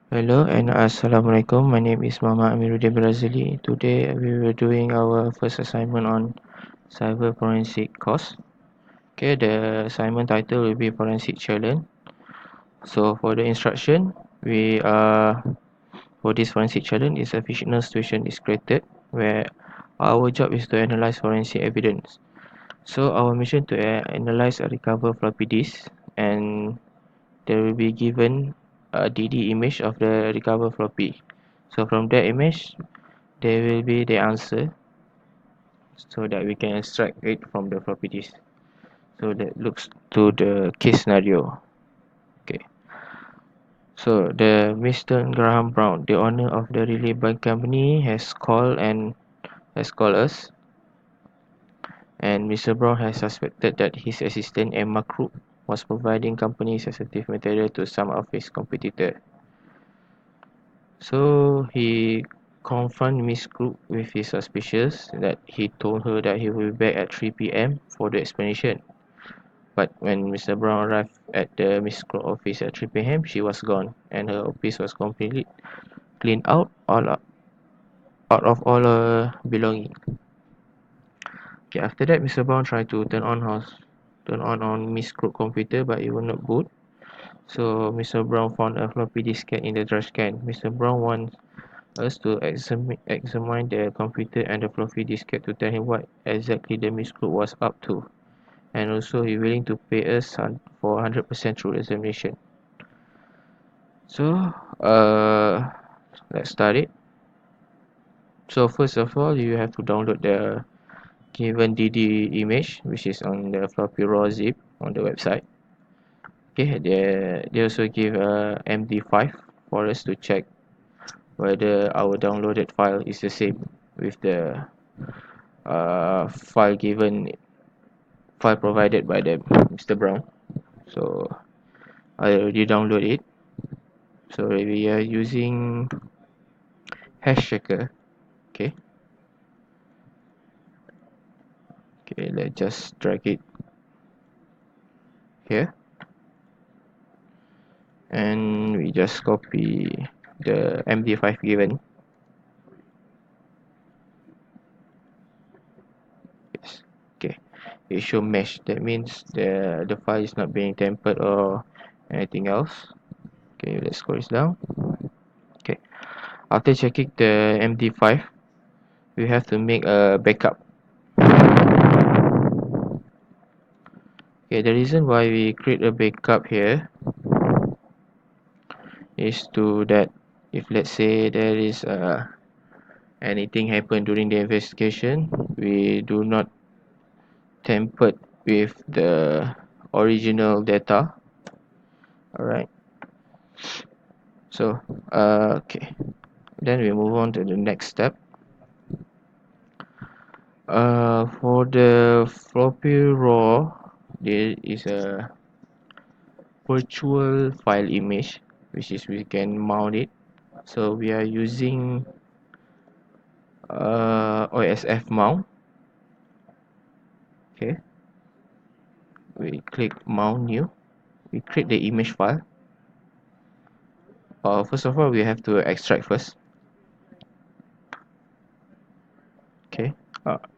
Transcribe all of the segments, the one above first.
Hello and Assalamualaikum. My name is Mama Amiruddin Brazili. Today we were doing our first assignment on cyber forensic course. Okay, the assignment title will be forensic challenge. So for the instruction, we for this forensic challenge is a fictional situation is created where our job is to analyze forensic evidence. So our mission to analyze and recover floppy disk, and there will be given a DD image of the recover floppy. So from that image there will be the answer so that we can extract it from the floppy disk. So that looks to the case scenario. Okay. So the Mr. Graham Brown, the owner of the relay bank company, has called us, and Mr. Brown has suspected that his assistant Emma Crook was providing company sensitive material to some of his competitors. So he confronted Miss Crook with his suspicions that he told her that he will be back at 3 p.m. for the explanation. But when Mr. Brown arrived at the Miss Crook office at 3 p.m., she was gone, and her office was completely cleaned out of all her belongings. Okay, after that, Mr. Brown tried to turn on Miss Crook computer, but it was not good. So Mr. Brown found a floppy diskette in the trash can. Mr. Brown wants us to examine the computer and the floppy diskette to tell him what exactly the Miss Crook was up to, and also he willing to pay us for 100% through examination. So let's start it. So first of all, you have to download the given DD image, which is on the floppy raw zip on the website. Okay, they also give a MD5 for us to check whether our downloaded file is the same with the file provided by the Mr. Brown. So I already download it. So we are using hash checker. Okay, okay, let's just drag it here, and we just copy the MD5 given. Yes. Okay, it show mesh. That means the file is not being tampered or anything else. Okay, let's scroll this down. Okay, after checking the MD5, we have to make a backup. Okay, the reason why we create a backup here is to that if let's say there is anything happen during the investigation, we do not tamper with the original data. Alright, so okay, then we move on to the next step. For the floppy raw, there is a virtual file image, which is we can mount it. So we are using OSF mount. Okay, we click mount new, we create the image file. First of all, we have to extract first. Okay,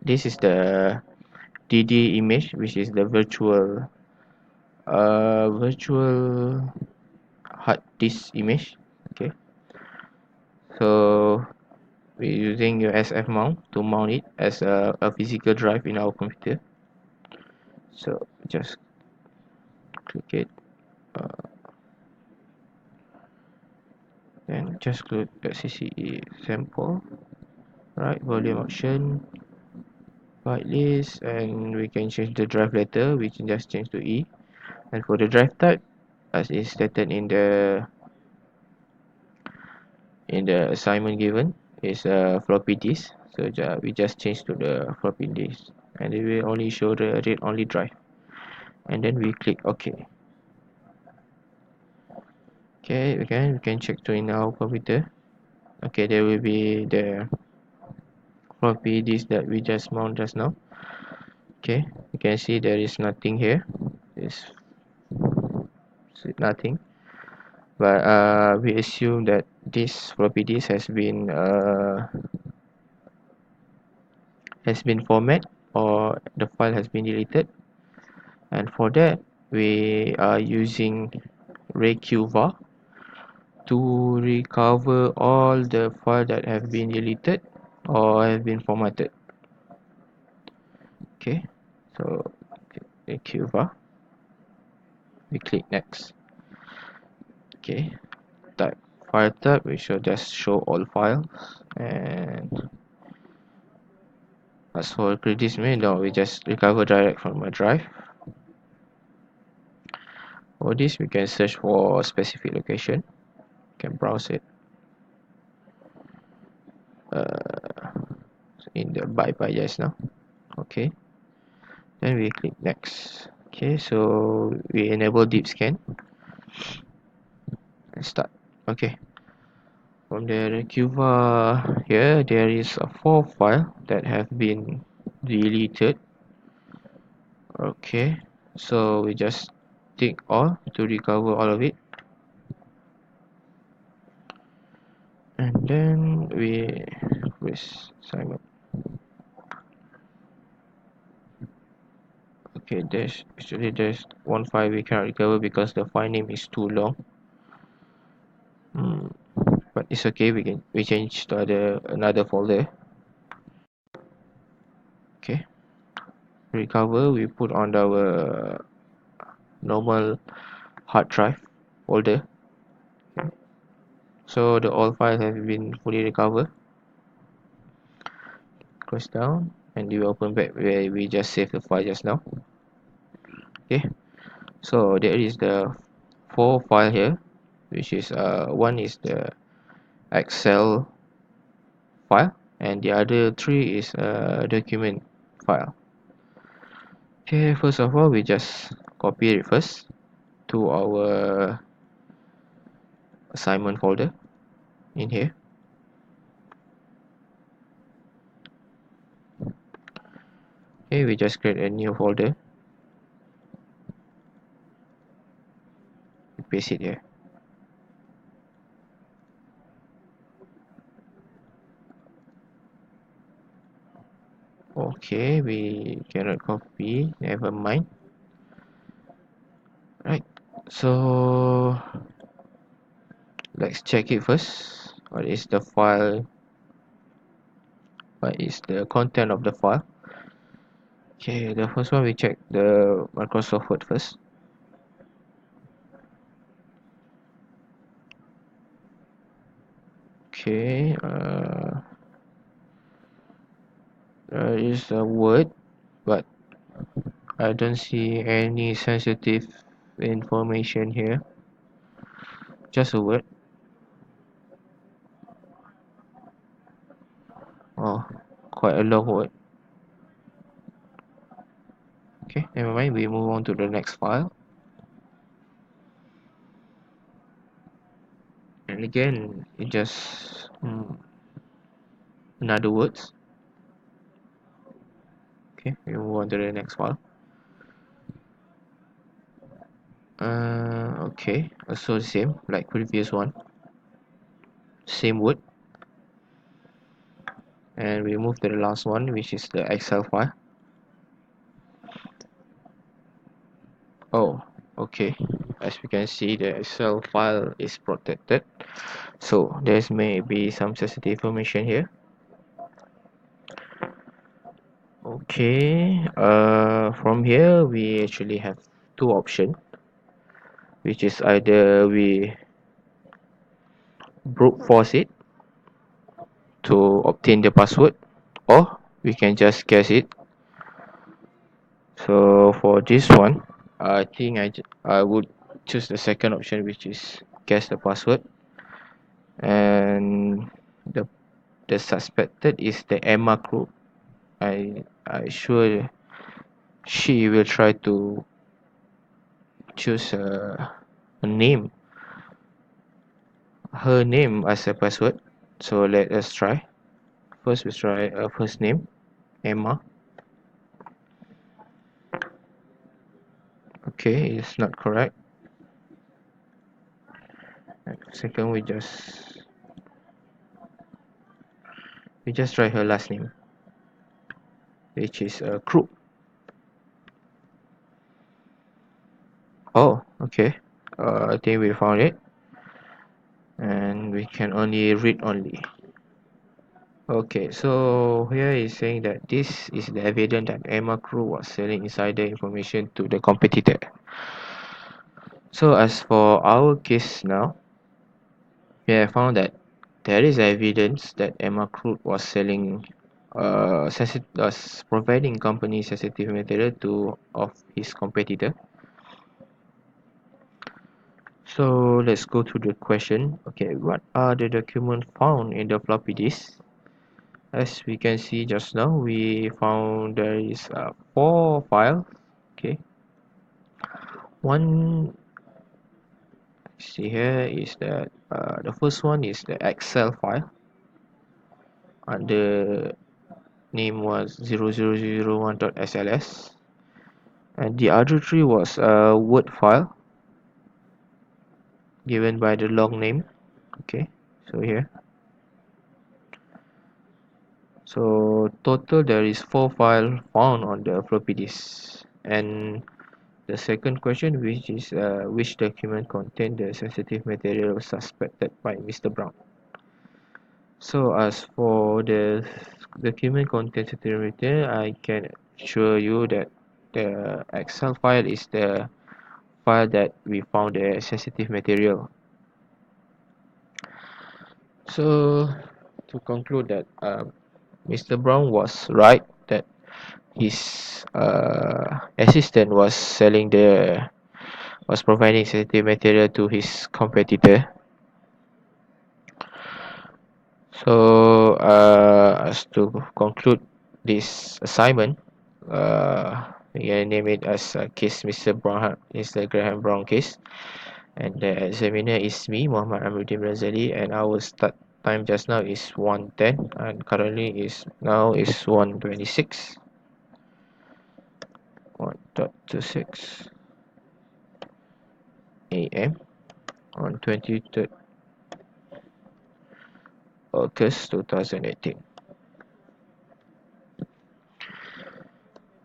this is the DD image, which is the virtual hard disk image. Okay, so we're using USF mount to mount it as a physical drive in our computer. So just click it, then just click the CCE sample, right, volume option, whitelist, and we can change the drive letter, we can just change to E. And for the drive type, as is stated in the assignment given, is a floppy disk. So we just change to the floppy disk, and it will only show the read only drive, and then we click OK. Okay, again we can check to in our computer. Okay, there will be the floppy disk that we just mount just now. Okay, you can see there is nothing here. There's nothing. but we assume that this floppy disk has been format, or the file has been deleted, and for that we are using recuva to recover all the file that have been deleted or have been formatted. Okay, so recuva, we click next. Okay, type file type, we should just show all files, and as for credits no, we just recover direct from a drive. For this we can search for a specific location, can browse it in the by just now. Okay, then we click next. Okay, so we enable deep scan and start. Okay, from the recuva here there is a 4 file that have been deleted. Okay, so we just tick all to recover all of it, and then we press sign up. Okay, there's one file we cannot recover because the file name is too long. But it's okay, we change to another folder. Okay, recover, we put on our normal hard drive folder. So the all files have been fully recovered. Close down, and you open back where we just saved the file just now. Okay, so there is the 4 file here, which is one is the Excel file, and the other 3 is a document file. Okay, first of all we just copy it first to our assignment folder in here. Okay, we just create a new folder, paste it here. Okay, we cannot copy, never mind. Right, so let's check it first. What is the file? What is the content of the file? Okay, the first one we check the Microsoft Word first. Okay, there is a word, but I don't see any sensitive information here. Just a word. Oh, quite a long word. Okay, never mind. We move on to the next file. And again, it just another words. Okay, we move on to the next file. Okay, also the same like previous one. Same word. And we move to the last one, which is the Excel file. Oh, okay, as we can see the Excel file is protected, so there's may be some sensitive information here. Okay, from here we actually have two options, which is either we brute force it to obtain the password, or we can just guess it. So for this one, I think I would choose the second option, which is guess the password. And the suspected is the Emma crew. I sure she will try to choose a name, her name as a password. So let us try. First we try first name, Emma. Okay, it's not correct. Second, we just try her last name, which is Crook. Oh, okay. I think we found it, and we can only read only. Okay, so here is saying that this is the evidence that Emma Crew was selling insider information to the competitor. So as for our case now, we have found that there is evidence that Emma Crew was selling providing company sensitive material to of his competitor. So let's go to the question. Okay, what are the documents found in the floppy disk? As we can see just now, we found there is 4 files. Okay, one see here is that the first one is the Excel file, and the name was 00001.sls, and the other three was a Word file given by the long name. Okay, so here, so total there is 4 files found on the floppy disk. And the second question, which is which document contain the sensitive material suspected by Mr. Brown. So as for the document contain sensitive material, I can assure you that the Excel file is the file that we found the sensitive material. So to conclude that Mr. Brown was right that his assistant was providing sensitive material to his competitor. So as to conclude this assignment, we can name it as case Mr. Graham Brown case, and the examiner is me, Muhammad Amruddin Razali, and our start time just now is 1:10, and currently is 1:26, 1:26 a.m. on 23rd August 2018.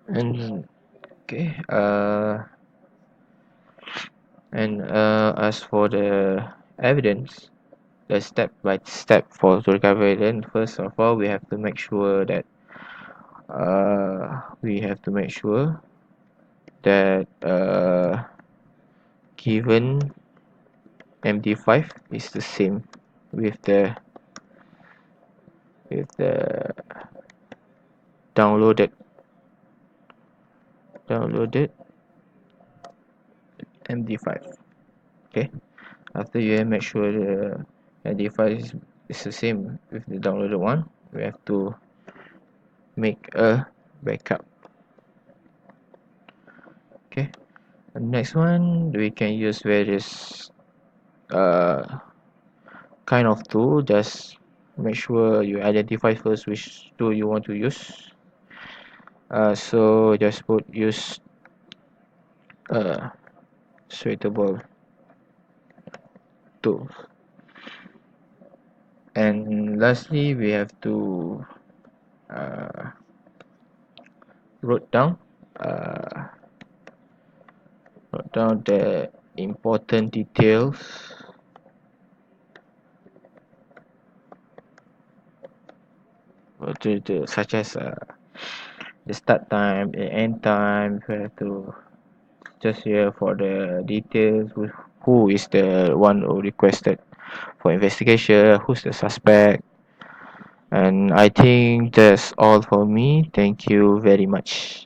And okay, as for the evidence, the step by step for to recover evidence, first of all, we have to make sure that given MD5 is the same with the downloaded MD5. Okay, after you have make sure the MD5 is the same with the downloaded one, we have to make a backup. Okay, the next one, we can use various kind of tool. Just make sure you identify first which tool you want to use. So just use suitable tool. And lastly, we have to uh, wrote down uh, the important details such as the start time, the end time. We have to just here for the details, who is the one who requested for investigation, who's the suspect. And I think that's all for me. Thank you very much.